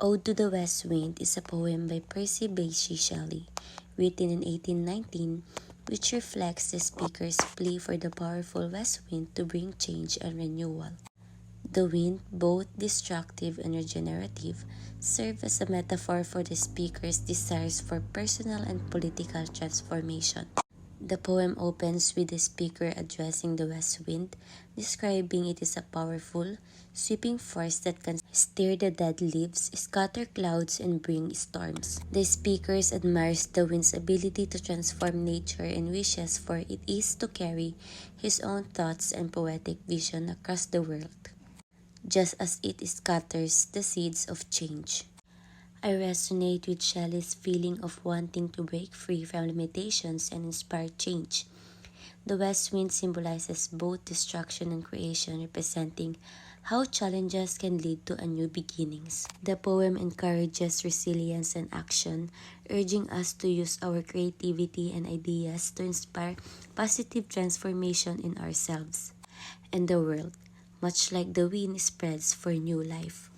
Ode to the West Wind is a poem by Percy Bysshe Shelley, written in 1819, which reflects the speaker's plea for the powerful west wind to bring change and renewal. The wind, both destructive and regenerative, serves as a metaphor for the speaker's desires for personal and political transformation. The poem opens with the speaker addressing the west wind, describing it as a powerful, sweeping force that can stir the dead leaves, scatter clouds, and bring storms. The speaker admires the wind's ability to transform nature and wishes for it is to carry his own thoughts and poetic vision across the world, just as it scatters the seeds of change. I resonate with Shelley's feeling of wanting to break free from limitations and inspire change. The west wind symbolizes both destruction and creation, representing how challenges can lead to a new beginnings. The poem encourages resilience and action, urging us to use our creativity and ideas to inspire positive transformation in ourselves and the world, much like the wind spreads for new life.